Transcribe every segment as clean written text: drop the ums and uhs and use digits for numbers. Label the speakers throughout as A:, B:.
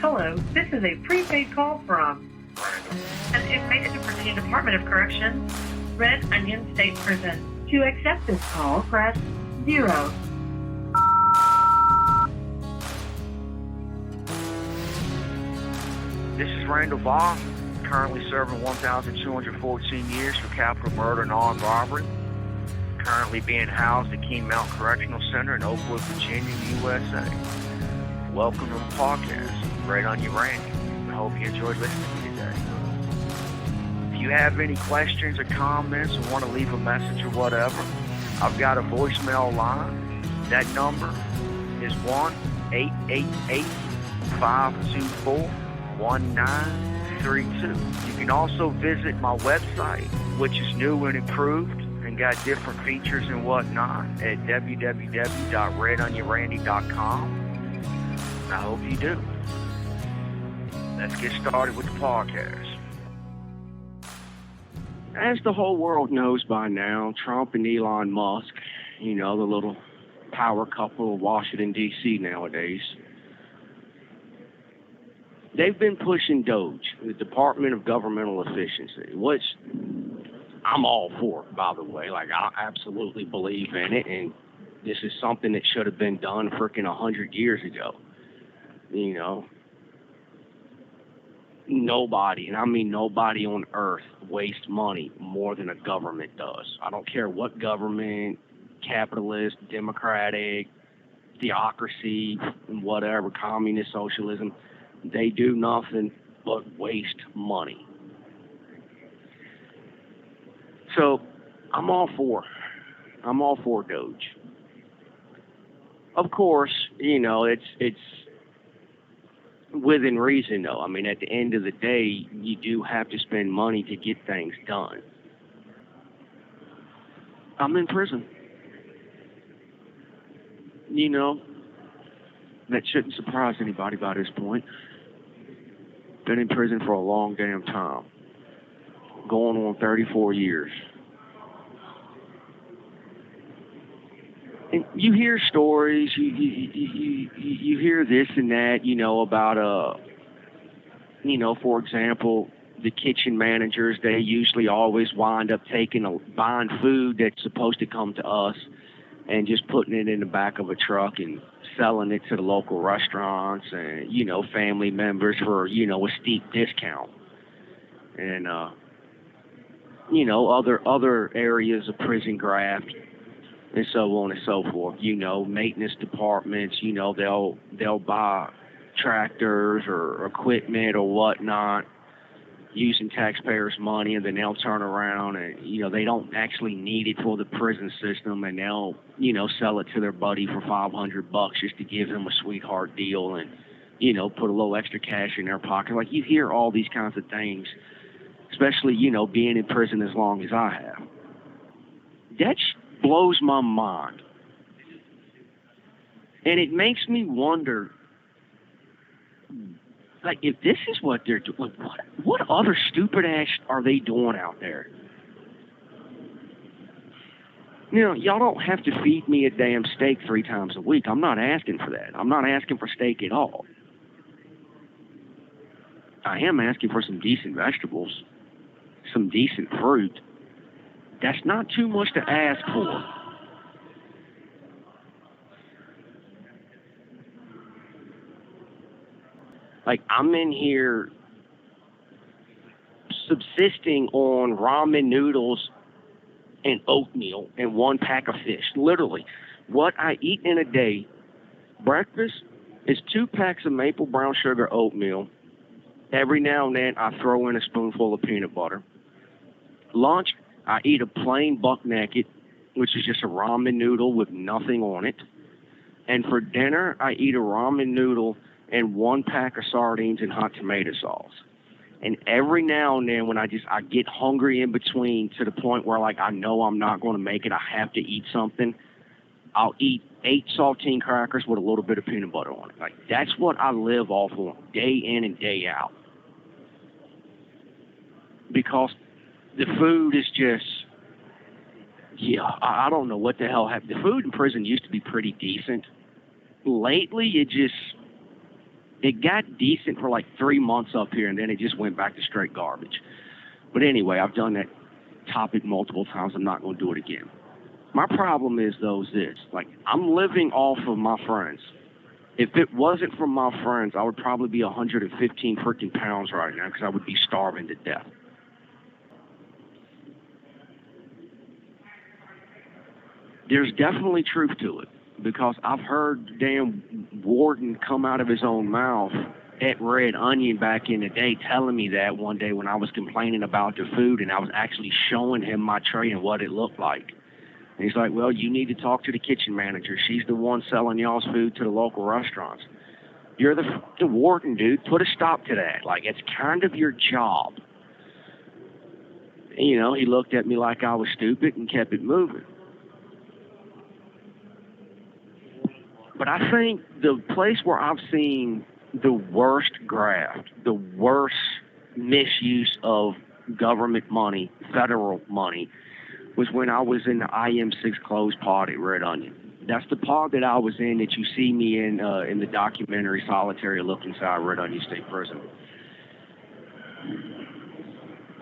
A: Hello, this is a prepaid call from an inmate at the Virginia Department of Corrections, Red Onion State Prison. To accept this call, press 0.
B: This is Randall Via, currently serving 1,214 years for capital murder and armed robbery. Currently being housed at King Mountain Correctional Center in Oakwood, Virginia, USA. Welcome to the podcast, Red Onion Randy. I hope you enjoyed listening today. If you have any questions or comments or want to leave a message or whatever, I've got a voicemail line. That number is 1-888-524-1932. You can also visit my website, which is new and improved and got different features and whatnot at www.redonionrandy.com. I hope you do. Let's get started with the podcast.
C: As the whole world knows by now, Trump and Elon Musk, the little power couple of Washington, D.C. nowadays, they've been pushing DOGE, the Department of Governmental Efficiency, which I'm all for, by the way. I absolutely believe in it, and this is something that should have been done freaking 100 years ago. Nobody, and I mean nobody on earth, wastes money more than a government does. I don't care what government, capitalist, democratic, theocracy, whatever, communist, socialism, they do nothing but waste money. So I'm all for DOGE. Of course, it's within reason, though. I mean, at the end of the day, you do have to spend money to get things done. I'm in prison. That shouldn't surprise anybody by this point. Been in prison for a long damn time. Going on 34 years. And you hear stories, you hear this and that, about, for example, the kitchen managers, they usually always wind up buying food that's supposed to come to us and just putting it in the back of a truck and selling it to the local restaurants and, family members for, a steep discount. And, other areas of prison graft and so on and so forth. Maintenance departments, they'll buy tractors or equipment or whatnot using taxpayers' money, and then they'll turn around and, they don't actually need it for the prison system, and they'll, sell it to their buddy for $500 just to give him a sweetheart deal and, put a little extra cash in their pocket. You hear all these kinds of things, especially, being in prison as long as I have. That blows my mind. And it makes me wonder, if this is what they're doing, what other stupid ass are they doing out there? Y'all don't have to feed me a damn steak 3 times a week. I'm not asking for that. I'm not asking for steak at all. I am asking for some decent vegetables, some decent fruit. That's not too much to ask for. I'm in here subsisting on ramen noodles and oatmeal and 1 pack of fish. Literally, what I eat in a day, breakfast is 2 packs of maple brown sugar oatmeal. Every now and then, I throw in a spoonful of peanut butter. Lunch, I eat a plain buck naked, which is just a ramen noodle with nothing on it. And for dinner, I eat a ramen noodle and 1 pack of sardines and hot tomato sauce. And every now and then, when I get hungry in between to the point where I know I'm not going to make it, I have to eat something, I'll eat 8 saltine crackers with a little bit of peanut butter on it. That's what I live off on, day in and day out. Because the food is just, I don't know what the hell happened. The food in prison used to be pretty decent. Lately, It got decent for like 3 months up here, and then it just went back to straight garbage. But anyway, I've done that topic multiple times. I'm not going to do it again. My problem is, though, is this. Like, I'm living off of my friends. If it wasn't for my friends, I would probably be 115 freaking pounds right now because I would be starving to death. There's definitely truth to it because I've heard the damn warden come out of his own mouth at Red Onion back in the day telling me that one day when I was complaining about the food and I was actually showing him my tray and what it looked like. And he's like, well, you need to talk to the kitchen manager. She's the one selling y'all's food to the local restaurants. You're the warden, dude. Put a stop to that. Like, it's kind of your job. And, you know, he looked at me like I was stupid and kept it moving. But I think the place where I've seen the worst graft, the worst misuse of government money, federal money, was when I was in the IM6 closed pod at Red Onion. That's the pod that I was in that you see me in the documentary Solitary Look Inside Red Onion State Prison.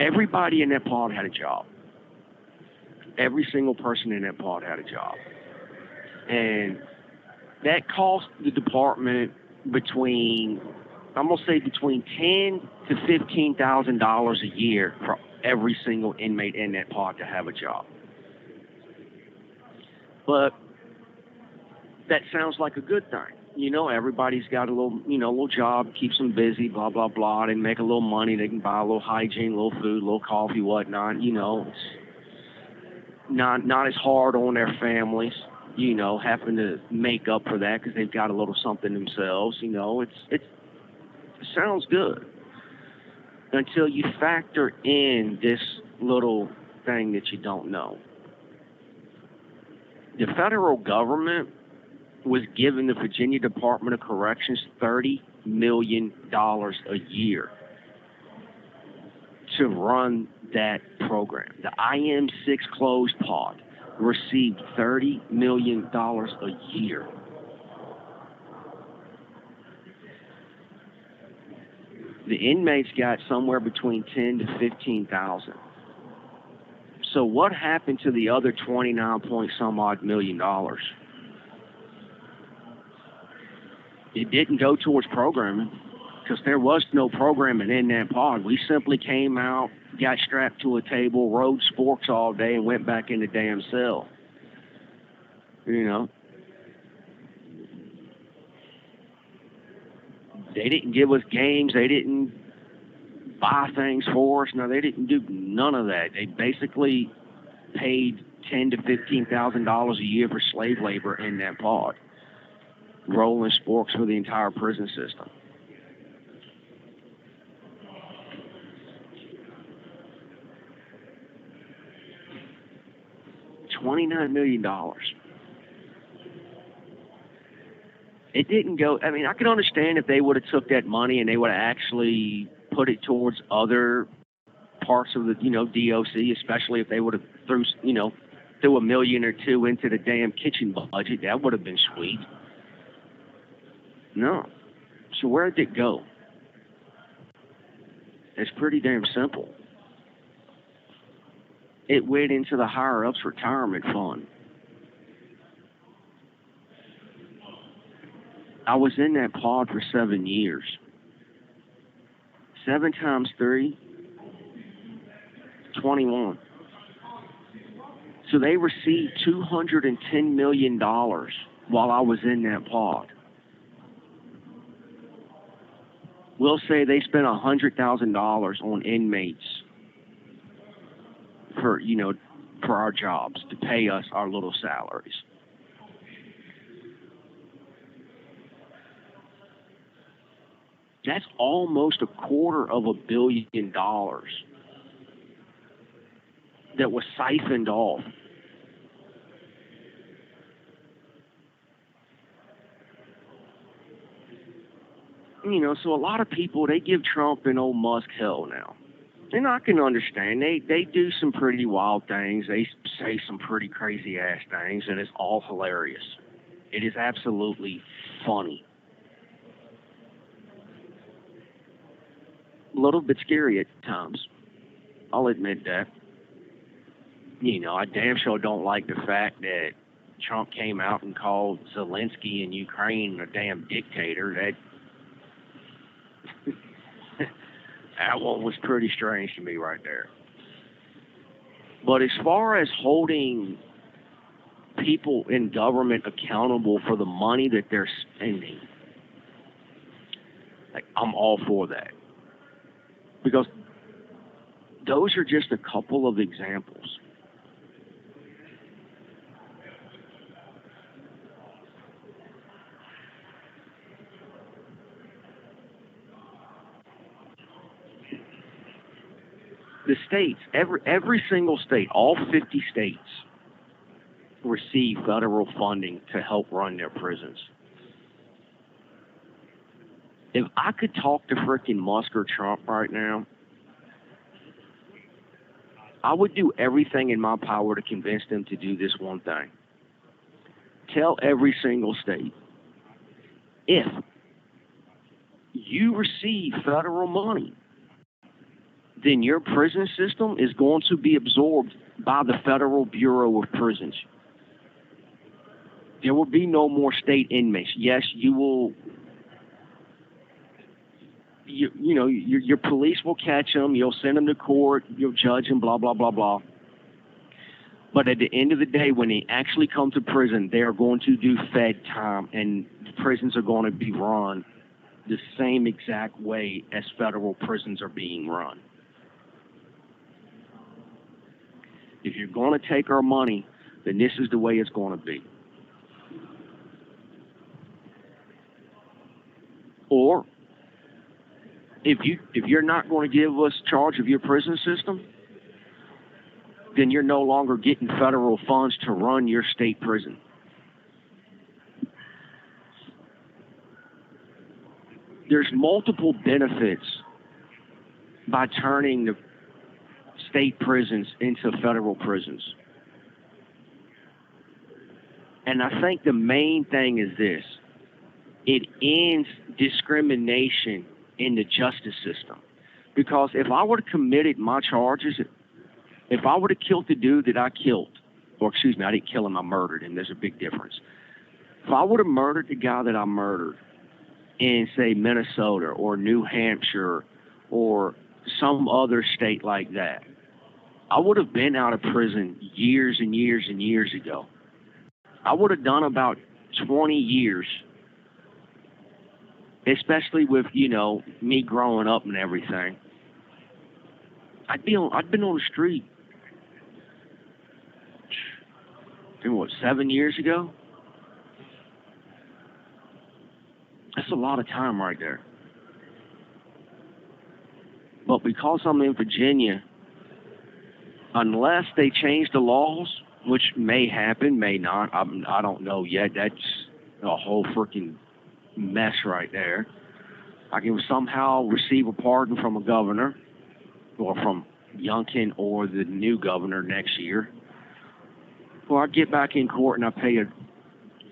C: Everybody in that pod had a job. Every single person in that pod had a job. And that cost the department between $10,000 to $15,000 a year for every single inmate in that pod to have a job. But that sounds like a good thing. You know, everybody's got a little job, keeps them busy, blah, blah, blah. They make a little money. They can buy a little hygiene, a little food, a little coffee, whatnot. You know, it's not as hard on their families, you know, having to make up for that because they've got a little something themselves. You know, it sounds good until you factor in this little thing that you don't know. The federal government was giving the Virginia Department of Corrections $30 million a year to run that program. The IM6 closed pod received $30 million a year. The inmates got somewhere between 10 to 15,000. So what happened to the other 29 point some odd million dollars? It didn't go towards programming because there was no programming in that pod. We simply came out, got strapped to a table, rode sporks all day, and went back in the damn cell. You know? They didn't give us games. They didn't buy things for us. No, they didn't do none of that. They basically paid $10,000 to $15,000 a year for slave labor in that pod, rolling sporks for the entire prison system. $29 million. It didn't go. I mean, I could understand if they would have took that money and they would have actually put it towards other parts of the, DOC, especially if they would have threw $1 million or $2 million into the damn kitchen budget. That would have been sweet. No. So where did it go? It's pretty damn simple. It went into the higher-ups retirement fund. I was in that pod for 7 years. 7 times 3, 21. So they received $210 million while I was in that pod. We'll say they spent $100,000 on inmates for our jobs to pay us our little salaries. That's almost $250 million that was siphoned off. So a lot of people, they give Trump and old Musk hell now. And I can understand. They do some pretty wild things. They say some pretty crazy-ass things, and it's all hilarious. It is absolutely funny. little bit scary at times. I'll admit that. You know, I damn sure don't like the fact that Trump came out and called Zelensky in Ukraine a damn dictator. That one was pretty strange to me right there. But as far as holding people in government accountable for the money that they're spending, like, I'm all for that. Because those are just a couple of examples. The states, every single state, all 50 states, receive federal funding to help run their prisons. If I could talk to frickin' Musk or Trump right now, I would do everything in my power to convince them to do this one thing. Tell every single state, if you receive federal money, then your prison system is going to be absorbed by the Federal Bureau of Prisons. There will be no more state inmates. Yes, you will. You know, your police will catch them. You'll send them to court. You'll judge them. Blah blah blah blah. But at the end of the day, when they actually come to prison, they are going to do fed time, and prisons are going to be run the same exact way as federal prisons are being run. If you're going to take our money, then this is the way it's going to be. Or if you're not going to give us charge of your prison system, then you're no longer getting federal funds to run your state prison. There's multiple benefits by turning the state prisons into federal prisons. And I think the main thing is this: it ends discrimination in the justice system. Because if I would have committed my charges, if I would have killed the dude that I killed, or excuse me, I didn't kill him, I murdered him, there's a big difference. If I would have murdered the guy that I murdered in, say, Minnesota or New Hampshire or some other state like that, I would have been out of prison years and years and years ago. I would have done about 20 years, especially with, you know, me growing up and everything. I'd been on the street, what, 7 years ago? That's a lot of time right there. But because I'm in Virginia, unless they change the laws, which may happen, may not, I don't know yet. That's a whole freaking mess right there. I can somehow receive a pardon from a governor, or from Youngkin or the new governor next year. Or I get back in court and I pay an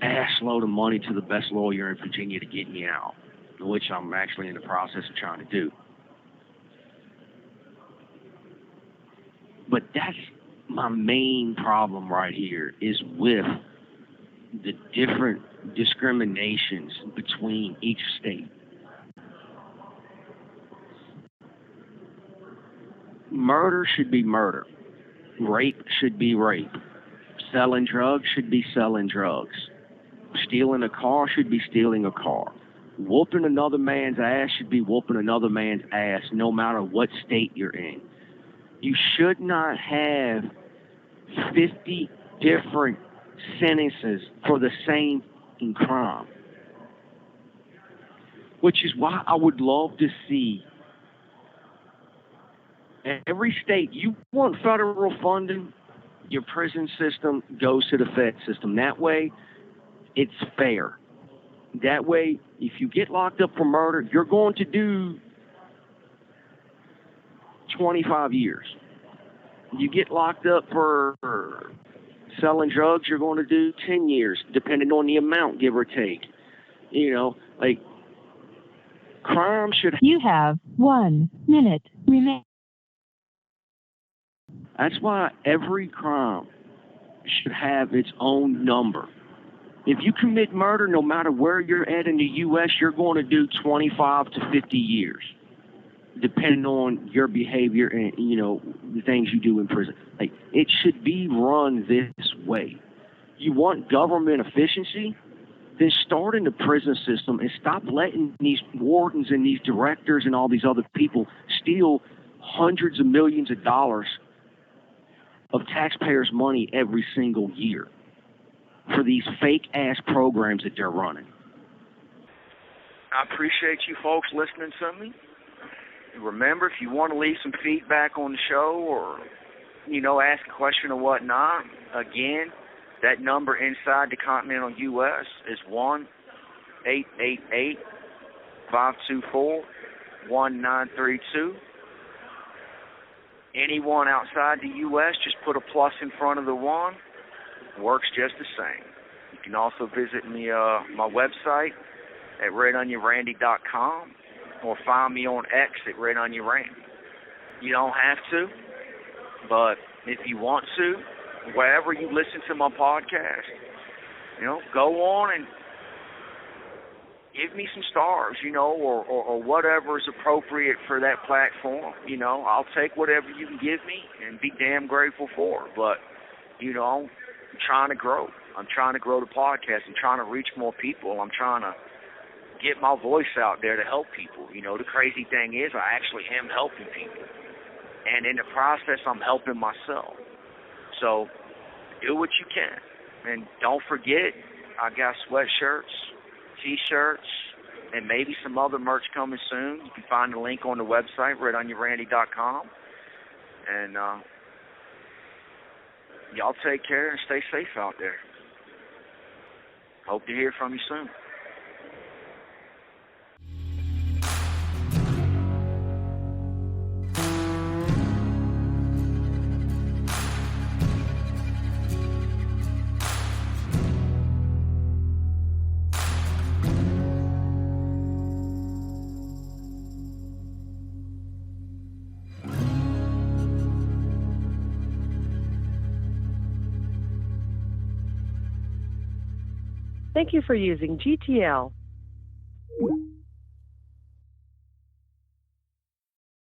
C: ass load of money to the best lawyer in Virginia to get me out, which I'm actually in the process of trying to do. But that's my main problem right here, is with the different discriminations between each state. Murder should be murder. Rape should be rape. Selling drugs should be selling drugs. Stealing a car should be stealing a car. Whooping another man's ass should be whooping another man's ass, no matter what state you're in. You should not have 50 different sentences for the same crime. Which is why I would love to see every state, you want federal funding, your prison system goes to the Fed system. That way, it's fair. That way, if you get locked up for murder, you're going to do 25 years. You get locked up for selling drugs, you're going to do 10 years, depending on the amount, give or take. You know, like, Crime should.
A: You have 1 minute remaining.
C: That's why every crime should have its own number. If you commit murder, no matter where you're at in the U.S., you're going to do 25 to 50 years, depending on your behavior and, you know, the things you do in prison. Like, it should be run this way. You want government efficiency? Then start in the prison system and stop letting these wardens and these directors and all these other people steal hundreds of millions of dollars of taxpayers' money every single year for these fake-ass programs that they're running.
B: I appreciate you folks listening to me. Remember, if you want to leave some feedback on the show or, you know, ask a question or whatnot, again, that number inside the continental U.S. is 1-888-524-1932. Anyone outside the U.S., just put a plus in front of the 1. Works just the same. You can also visit me my website at redonionrandy.com or find me on X at redonionrandy. You don't have to, but if you want to, wherever you listen to my podcast, you know, go on and give me some stars, you know, or whatever is appropriate for that platform. You know, I'll take whatever you can give me and be damn grateful for it. But, you know, I'm trying to grow. I'm trying to grow the podcast. I'm trying to reach more people. I'm trying to get my voice out there to help people. You know, the crazy thing is I actually am helping people. And in the process, I'm helping myself. So do what you can. And don't forget, I got sweatshirts, T-shirts, and maybe some other merch coming soon. You can find the link on the website, redonionrandy.com. And y'all take care and stay safe out there. Hope to hear from you soon.
A: Thank you for using GTL.